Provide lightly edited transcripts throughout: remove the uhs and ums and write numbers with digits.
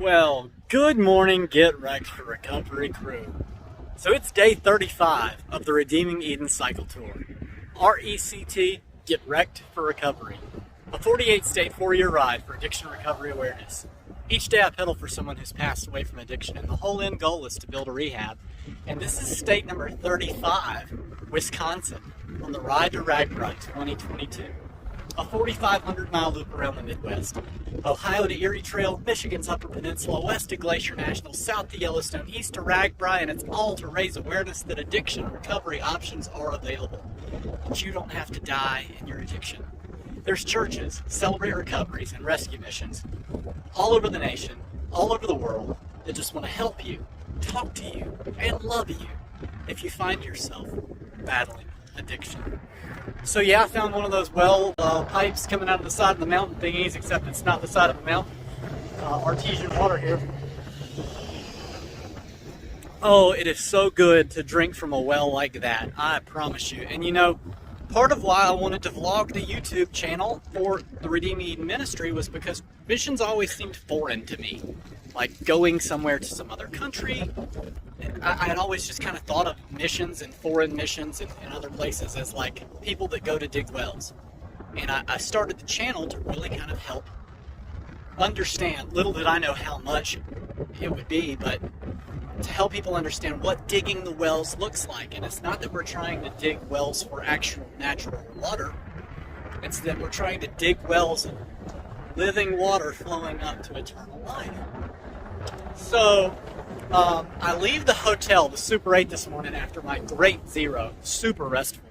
Well, good morning, Get Wrecked for Recovery crew. So it's day 35 of the Redeeming Eden Cycle Tour. RECT, Get Wrecked for Recovery. A 48-state 4-year ride for addiction recovery awareness. Each day I pedal for someone who's passed away from addiction, and the whole end goal is to build a rehab. And this is state number 35, Wisconsin, on the Ride to RAGBRAI 2022. A 4,500-mile loop around the Midwest. Ohio to Erie Trail, Michigan's Upper Peninsula, west to Glacier National, south to Yellowstone, east to RAGBRAI, and it's all to raise awareness that addiction recovery options are available. But you don't have to die in your addiction. There's churches, Celebrate Recoveries, and rescue missions all over the nation, all over the world, that just want to help you, talk to you, and love you if you find yourself battling addiction. So yeah, I found one of those well pipes coming out of the side of the mountain thingies, except it's not the side of the mountain. Artesian water here. Oh, it is so good to drink from a well like that, I promise you. And you know, part of why I wanted to vlog the YouTube channel for the Redeeming Eden Ministry was because missions always seemed foreign to me. Like going somewhere to some other country. I had always just kind of thought of missions and foreign missions and other places as like people that go to dig wells. And I started the channel to really kind of help understand, little did I know how much it would be, but to help people understand what digging the wells looks like. And it's not that we're trying to dig wells for actual natural water. It's that we're trying to dig wells of living water flowing up to eternal life. So, I leave the hotel, the Super 8 this morning after my great zero, super restful,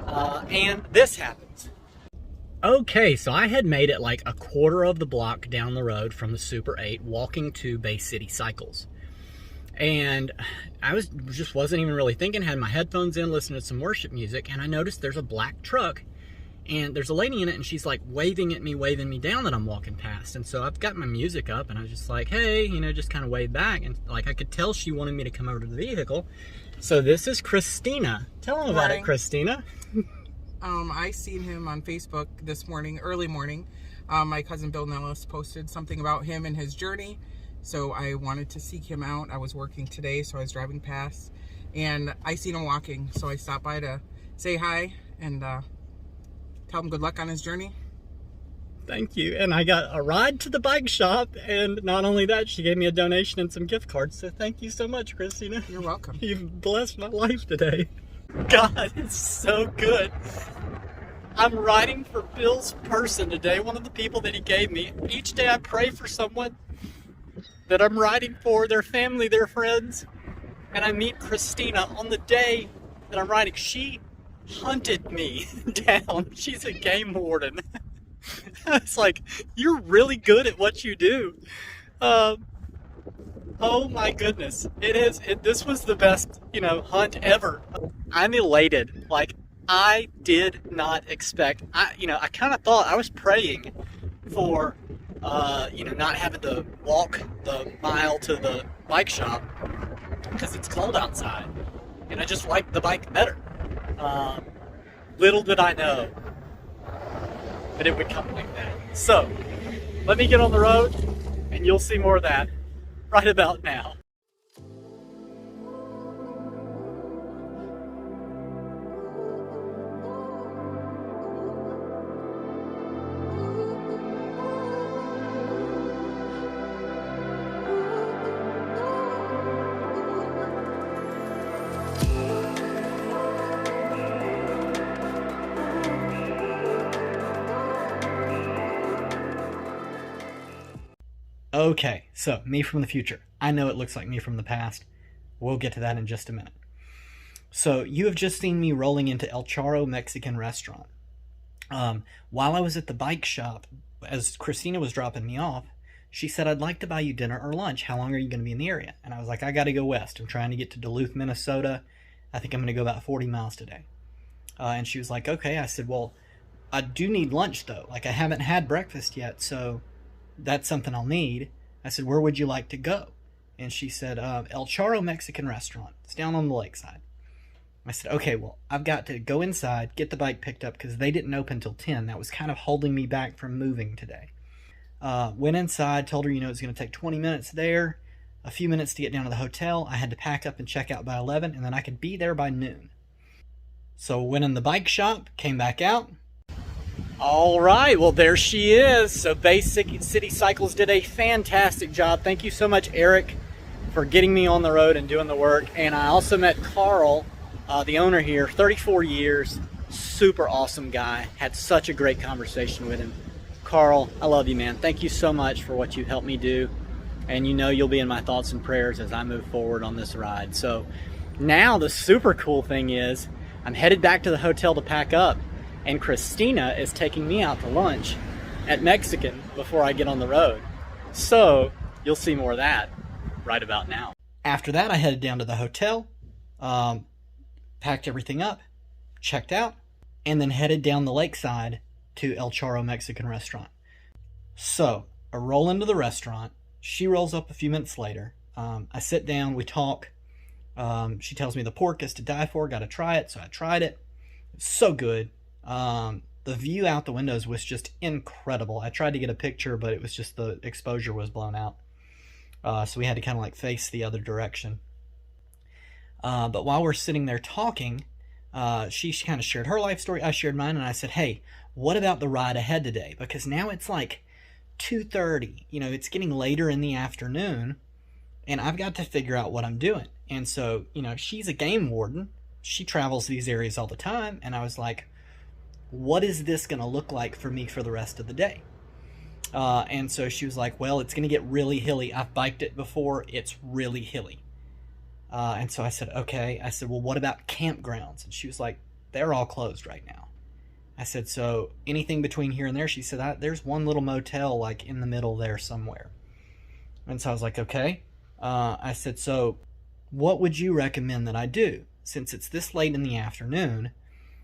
and this happens. Okay, so I had made it like a quarter of the block down the road from the Super 8, walking to Bay City Cycles. And I wasn't even really thinking, had my headphones in, listening to some worship music, and I noticed there's a black truck, and there's a lady in it, and she's like waving at me, waving me down that I'm walking past. And so I've got my music up, and I was just like, hey, you know, just kind of waved back. And like I could tell she wanted me to come over to the vehicle. So this is Christina. Tell them about it, Christina. I seen him on Facebook this morning, early morning. My cousin Bill Nellis posted something about him and his journey. So I wanted to seek him out. I was working today, so I was driving past. And I seen him walking, so I stopped by to say hi and tell him good luck on his journey. Thank you. And I got a ride to the bike shop, and not only that, she gave me a donation and some gift cards. So thank you so much, Christina. You're welcome. You've blessed my life today. God, it's so good. I'm riding for Bill's person today, one of the people that he gave me. Each day I pray for someone that I'm riding for, their family, their friends. And I meet Christina on the day that I'm riding. She hunted me down. She's a game warden. It's like, you're really good at what you do. Oh my goodness. This was the best, hunt ever. I'm elated. Like, I did not expect, I kind of thought, I was praying for, not having to walk the mile to the bike shop because it's cold outside. And I just liked the bike better. Little did I know that it would come like that. So, let me get on the road, and you'll see more of that right about now. Okay, so me from the future. I know it looks like me from the past. We'll get to that in just a minute. So you have just seen me rolling into El Charro Mexican restaurant. While I was at the bike shop, as Christina was dropping me off, She said, I'd like to buy you dinner or lunch. How long are you going to be in the area? And I was like, I got to go west. I'm trying to get to Duluth, Minnesota. I think I'm going to go about 40 miles today. And she was like, okay. I said, well, I do need lunch though. Like I haven't had breakfast yet, so that's something I'll need. I said, where would you like to go? And she said, El Charro Mexican restaurant. It's down on the lakeside. I said, okay, well, I've got to go inside, get the bike picked up because they didn't open till 10. That was kind of holding me back from moving today. Went inside, told her, it was going to take 20 minutes there, a few minutes to get down to the hotel. I had to pack up and check out by 11, and then I could be there by noon. So went in the bike shop, came back out. All right, well, there she is. So Basic City Cycles did a fantastic job. Thank you so much, Eric, for getting me on the road and doing the work. And I also met Carl, the owner here, 34 years, super awesome guy. Had such a great conversation with him. Carl, I love you, man. Thank you so much for what you helped me do. And you'll be in my thoughts and prayers as I move forward on this ride. So now the super cool thing is I'm headed back to the hotel to pack up. And Christina is taking me out to lunch at Mexican before I get on the road. So you'll see more of that right about now. After that, I headed down to the hotel, packed everything up, checked out, and then headed down the lakeside to El Charro Mexican restaurant. So I roll into the restaurant. She rolls up a few minutes later. I sit down, we talk. She tells me the pork is to die for, got to try it. So I tried it. It's so good. The view out the windows was just incredible. I tried to get a picture, but it was just the exposure was blown out. So we had to kind of like face the other direction. But while we're sitting there talking, she kind of shared her life story. I shared mine, and I said, hey, what about the ride ahead today? Because now it's like 2:30. It's getting later in the afternoon, and I've got to figure out what I'm doing. And so, she's a game warden. She travels these areas all the time. And I was like, what is this going to look like for me for the rest of the day? And so she was like, well, it's going to get really hilly. I've biked it before. It's really hilly. And so I said, okay. I said, well, what about campgrounds? And she was like, they're all closed right now. I said, so anything between here and there? She said, there's one little motel like in the middle there somewhere. And so I was like, okay. I said, so what would you recommend that I do? Since it's this late in the afternoon,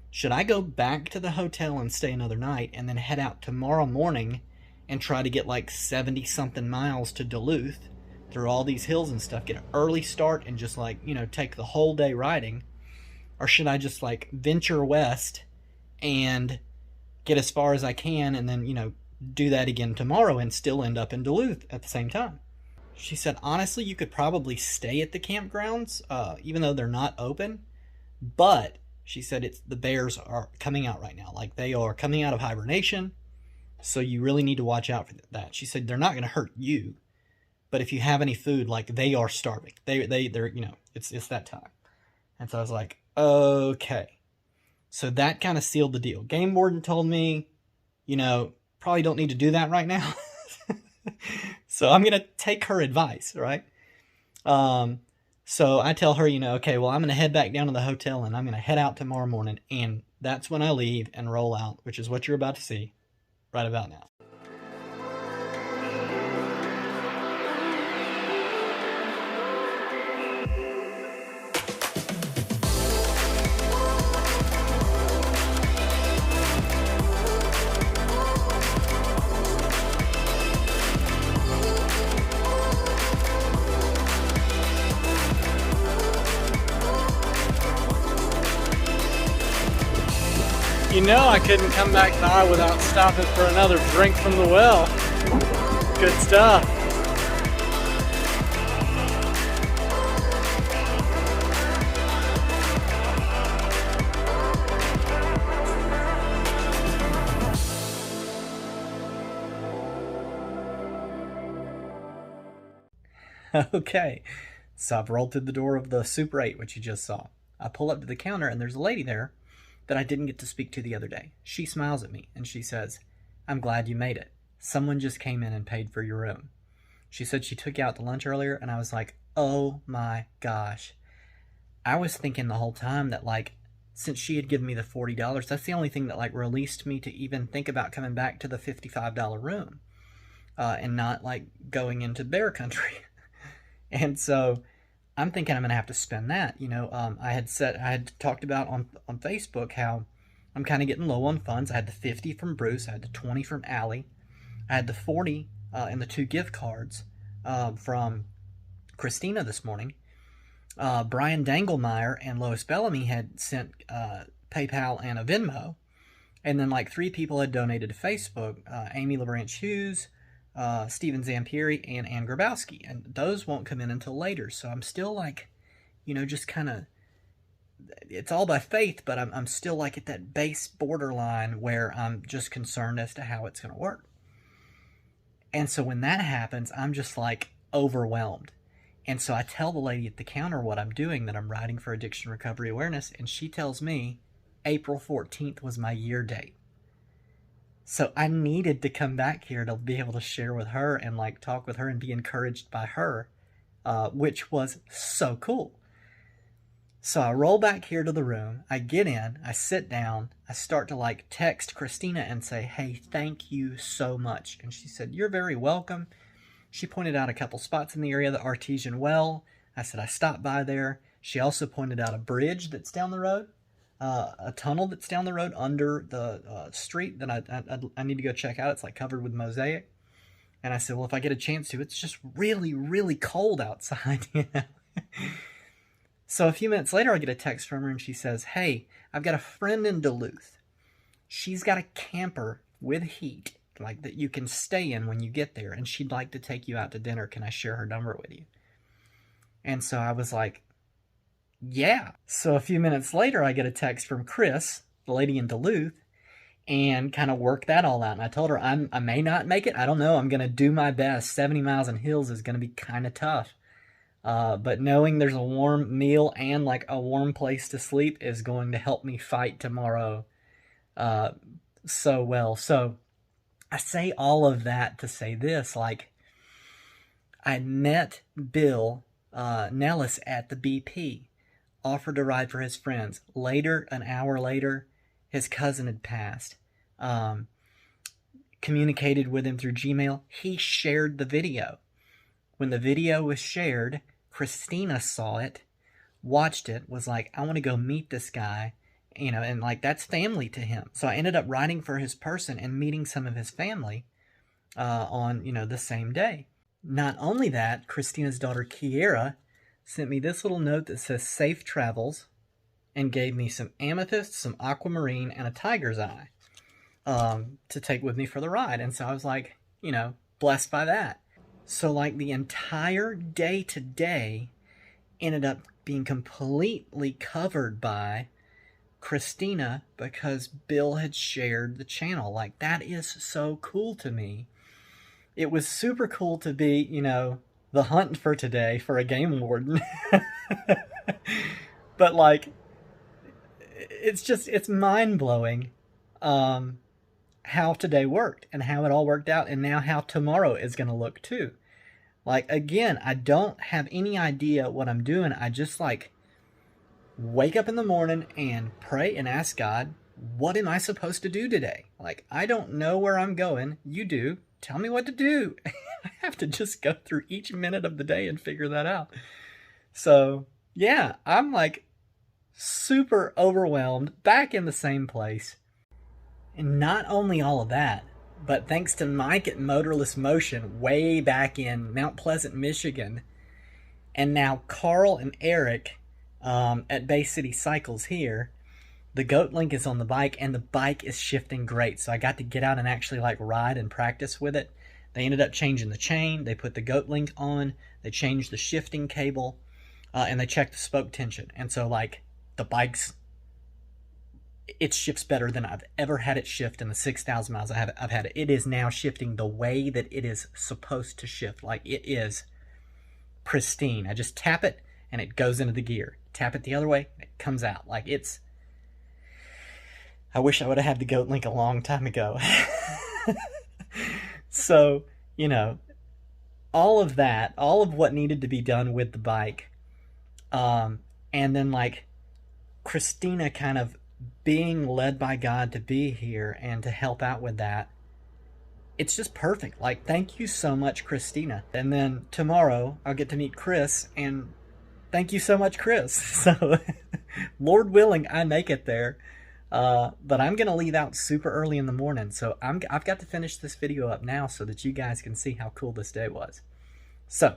should I go back to the hotel and stay another night and then head out tomorrow morning and try to get like 70 something miles to Duluth through all these hills and stuff, get an early start and just like, take the whole day riding? Or should I just like venture west and get as far as I can and then, do that again tomorrow and still end up in Duluth at the same time? She said, honestly, you could probably stay at the campgrounds, even though they're not open. But she said the bears are coming out right now. Like they are coming out of hibernation. So you really need to watch out for that. She said, they're not going to hurt you. But if you have any food, like they are starving. They're, it's that time. And so I was like, okay. So that kind of sealed the deal. Game warden told me, probably don't need to do that right now. So I'm going to take her advice, right? So I tell her, okay, well, I'm going to head back down to the hotel and I'm going to head out tomorrow morning. And that's when I leave and roll out, which is what you're about to see right about now. I couldn't come back by without stopping for another drink from the well. Good stuff. Okay, so I've rolled through the door of the Super 8, which you just saw. I pull up to the counter and there's a lady there that I didn't get to speak to the other day. She smiles at me and she says, I'm glad you made it. Someone just came in and paid for your room. She said she took you out to lunch earlier, and I was like, oh my gosh. I was thinking the whole time that like, since she had given me the $40, that's the only thing that like released me to even think about coming back to the $55 room. and not like going into bear country. And so I'm thinking I'm gonna have to spend that. I had talked about on Facebook how I'm kind of getting low on funds. I had the 50 from Bruce, I had the 20 from Allie, I had the 40 and the 2 gift cards from Christina this morning. Brian Dangelmaier and Lois Bellamy had sent PayPal and a Venmo, and then like 3 people had donated to Facebook: Amy LaBranch Hughes, Stephen Zampieri, and Ann Grabowski, and those won't come in until later. So I'm still like, just kind of, it's all by faith, but I'm still like at that base borderline where I'm just concerned as to how it's going to work. And so when that happens, I'm just like overwhelmed. And so I tell the lady at the counter what I'm doing, that I'm writing for Addiction Recovery Awareness, and she tells me April 14th was my year date. So I needed to come back here to be able to share with her and like talk with her and be encouraged by her, which was so cool. So I roll back here to the room, I get in, I sit down, I start to like text Christina and say, hey, thank you so much. And she said, you're very welcome. She pointed out a couple spots in the area, the Artesian Well. I said I stopped by there. She also pointed out a bridge that's down the road, a tunnel that's down the road under the street that I need to go check out. It's like covered with mosaic. And I said, well, if I get a chance to, it's just really, really cold outside, So a few minutes later, I get a text from her, and she says, hey, I've got a friend in Duluth. She's got a camper with heat, like that you can stay in when you get there, and she'd like to take you out to dinner. Can I share her number with you? And so I was like, yeah. So a few minutes later, I get a text from Chris, the lady in Duluth, and kind of work that all out. And I told her I may not make it. I don't know. I'm going to do my best. 70 miles in hills is going to be kind of tough. But knowing there's a warm meal and like a warm place to sleep is going to help me fight tomorrow so well. So I say all of that to say this, like, I met Bill Nellis at the BP, offered to ride for his friends. Later, an hour later, his cousin had passed. Communicated with him through Gmail. He shared the video. When the video was shared, Christina saw it, watched it, was like, I want to go meet this guy, and like that's family to him. So I ended up riding for his person and meeting some of his family on, the same day. Not only that, Christina's daughter Kiera sent me this little note that says safe travels and gave me some amethyst, some aquamarine, and a tiger's eye to take with me for the ride. And so I was like, blessed by that. So like the entire day today ended up being completely covered by Christina because Bill had shared the channel. Like, that is so cool to me. It was super cool to be, the hunt for today for a game warden. But like, it's mind-blowing how today worked and how it all worked out, and now how tomorrow is going to look too. Like, again, I don't have any idea what I'm doing. I just like wake up in the morning and pray and ask God, what am I supposed to do today? Like, I don't know where I'm going. You do. Tell me what to do. I have to just go through each minute of the day and figure that out. So yeah, I'm like super overwhelmed, back in the same place. And not only all of that, but thanks to Mike at Motorless Motion way back in Mount Pleasant, Michigan, and now Carl and Eric at Bay City Cycles here, the Goat Link is on the bike, and the bike is shifting great. So I got to get out and actually like ride and practice with it. They ended up changing the chain. They put the Goat Link on. They changed the shifting cable, and they checked the spoke tension. And so like the bike's, it shifts better than I've ever had it shift in the 6,000 miles I've had it. It is now shifting the way that it is supposed to shift. Like, it is pristine. I just tap it and it goes into the gear. Tap it the other way, it comes out. Like, it's, I wish I would have had the Goat Link a long time ago. So, all of that, all of what needed to be done with the bike, and then like Christina kind of being led by God to be here and to help out with that, it's just perfect. Like, thank you so much, Christina. And then tomorrow I'll get to meet Chris, and thank you so much, Chris. So, Lord willing, I make it there. But I'm going to leave out super early in the morning, so I've got to finish this video up now so that you guys can see how cool this day was. So,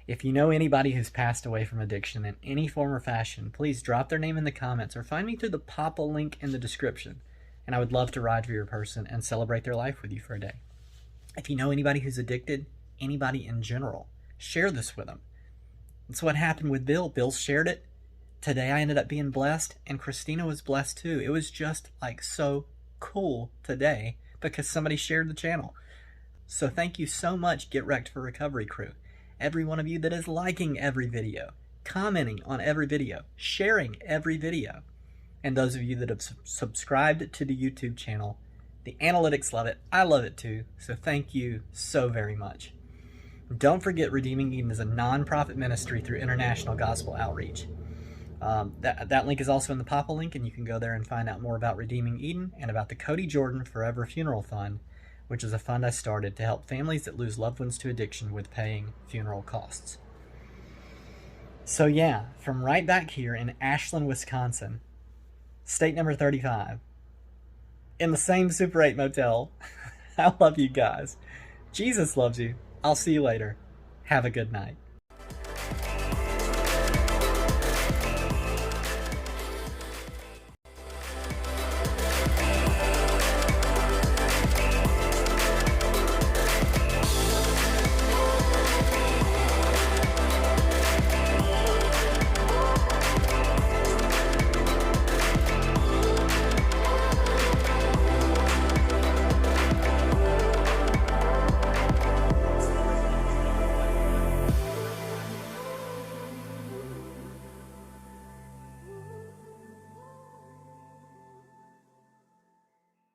if you know anybody who's passed away from addiction in any form or fashion, please drop their name in the comments or find me through the Papa link in the description, and I would love to ride for your person and celebrate their life with you for a day. If you know anybody who's addicted, anybody in general, share this with them. That's what happened with Bill. Bill shared it. Today I ended up being blessed, and Christina was blessed too. It was just like so cool today because somebody shared the channel. So thank you so much, Get Wrecked for Recovery crew. Every one of you that is liking every video, commenting on every video, sharing every video, and those of you that have subscribed to the YouTube channel. The analytics love it. I love it too. So thank you so very much. Don't forget, Redeeming Eden is a non-profit ministry through International Gospel Outreach. That link is also in the Papa link, and you can go there and find out more about Redeeming Eden and about the Cody Jordan Forever Funeral Fund, which is a fund I started to help families that lose loved ones to addiction with paying funeral costs. So yeah, from right back here in Ashland, Wisconsin, state number 35, in the same Super 8 motel, I love you guys. Jesus loves you. I'll see you later. Have a good night.